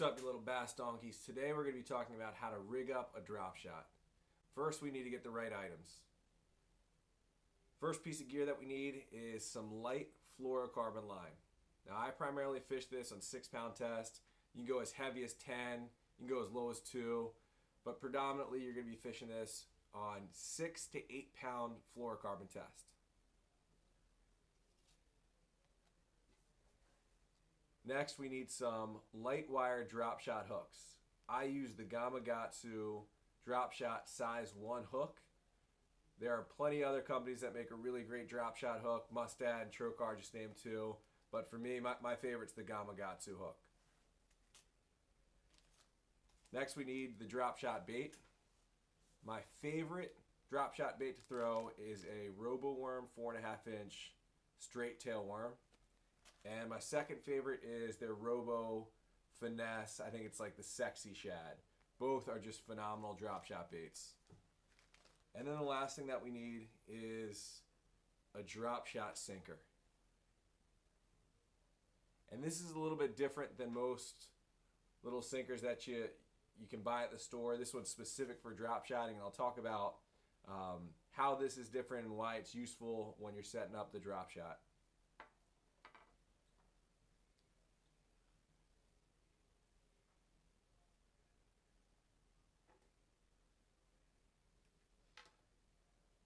up, you little bass donkeys? Today we're going to be talking about how to rig up a drop shot. First, we need to get the right items. First piece of gear that we need is some light fluorocarbon line. Now, I primarily fish this on 6-pound test. You can go as heavy as 10, you can go as low as 2, but predominantly you're going to be fishing this on 6 to 8-pound fluorocarbon test. Next, we need some light wire drop shot hooks. I use the Gamakatsu drop shot size 1 hook. There are plenty of other companies that make a really great drop shot hook. Mustad and Trocar just named 2. But for me, my favorite's the Gamakatsu hook. Next, we need the drop shot bait. My favorite drop shot bait to throw is a RoboWorm 4.5-inch straight tail worm. And my second favorite is their Robo Finesse. I think it's like the Sexy Shad. Both are just phenomenal drop shot baits. And then the last thing that we need is a drop shot sinker. And this is a little bit different than most little sinkers that you can buy at the store. This one's specific for drop shotting, and I'll talk about how this is different and why it's useful when you're setting up the drop shot.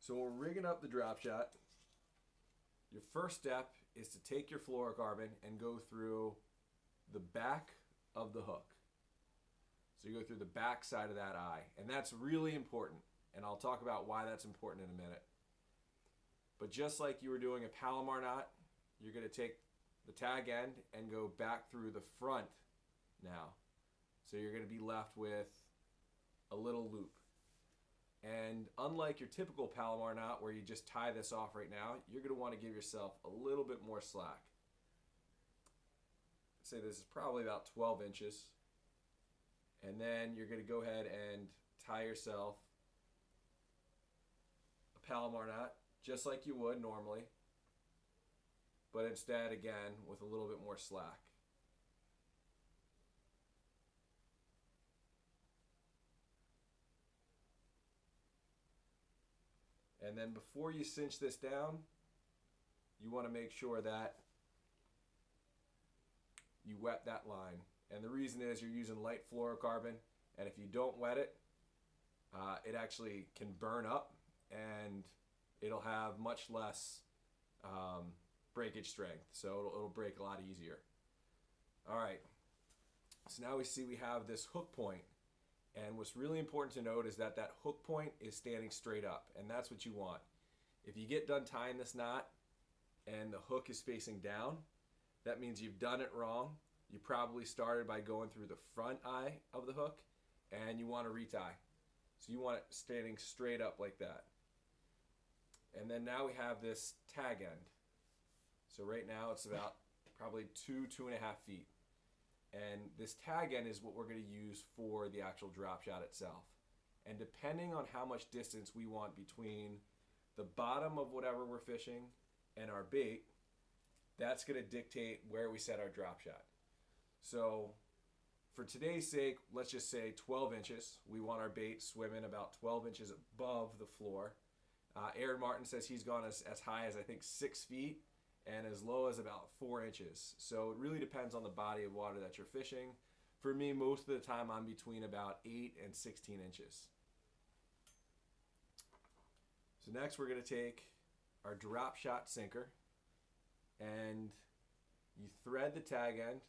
So when we're rigging up the drop shot, your first step is to take your fluorocarbon and go through the back of the hook. So you go through the back side of that eye, and that's really important, and I'll talk about why that's important in a minute. But just like you were doing a Palomar knot, you're going to take the tag end and go back through the front now. So you're going to be left with a little loop. And unlike your typical Palomar knot where you just tie this off right now, you're going to want to give yourself a little bit more slack. I'd say this is probably about 12 inches. And then you're going to go ahead and tie yourself a Palomar knot just like you would normally, but instead, again, with a little bit more slack. And then before you cinch this down, you want to make sure that you wet that line. And the reason is you're using light fluorocarbon, and if you don't wet it, it actually can burn up and it'll have much less breakage strength. So it'll break a lot easier. All right, so now we see we have this hook point. And what's really important to note is that that hook point is standing straight up, and that's what you want. If you get done tying this knot and the hook is facing down, that means you've done it wrong. You probably started by going through the front eye of the hook, and you want to retie. So you want it standing straight up like that. And then now we have this tag end. So right now it's about probably 2.5 feet. And this tag end is what we're going to use for the actual drop shot itself. And depending on how much distance we want between the bottom of whatever we're fishing and our bait, that's going to dictate where we set our drop shot. So for today's sake, let's just say 12 inches. We want our bait swimming about 12 inches above the floor. Aaron Martin says he's gone as high as I think 6 feet and as low as about 4 inches. So it really depends on the body of water that you're fishing. For me, most of the time I'm between about 8 and 16 inches. So next we're going to take our drop shot sinker, and you thread the tag end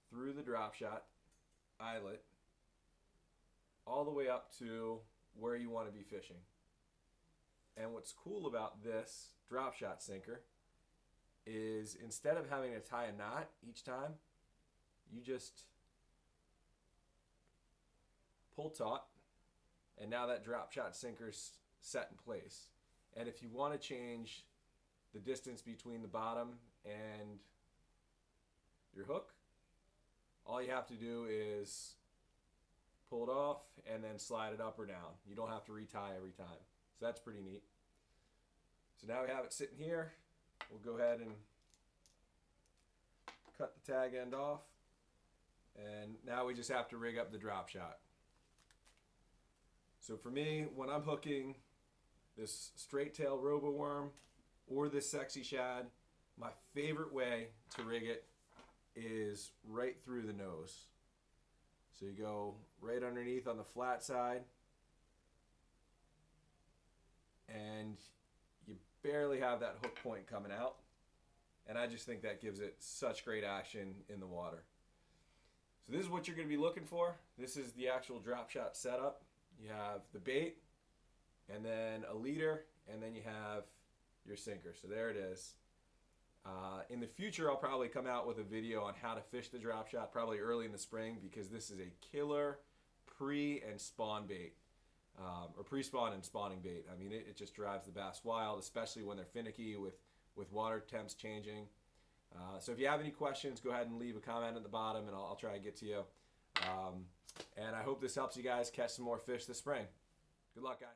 through the drop shot eyelet all the way up to where you want to be fishing. And what's cool about this drop shot sinker is instead of having to tie a knot each time, you just pull taut, and now that drop shot sinker's set in place. And if you want to change the distance between the bottom and your hook, all you have to do is pull it off and then slide it up or down. You don't have to retie every time. So that's pretty neat. So now we have it sitting here. We'll go ahead and cut the tag end off. And now we just have to rig up the drop shot. So for me, when I'm hooking this straight tail roboworm or this sexy shad, my favorite way to rig it is right through the nose. So you go right underneath on the flat side, and you barely have that hook point coming out. And I just think that gives it such great action in the water. So this is what you're going to be looking for. This is the actual drop shot setup. You have the bait, and then a leader, and then you have your sinker. So there it is. In the future, I'll probably come out with a video on how to fish the drop shot, probably early in the spring, because this is a killer pre and spawn bait, or pre-spawn and spawning bait. I mean, it just drives the bass wild, especially when they're finicky with water temps changing. So if you have any questions, go ahead and leave a comment at the bottom, and I'll try to get to you. And I hope this helps you guys catch some more fish this spring. Good luck, guys.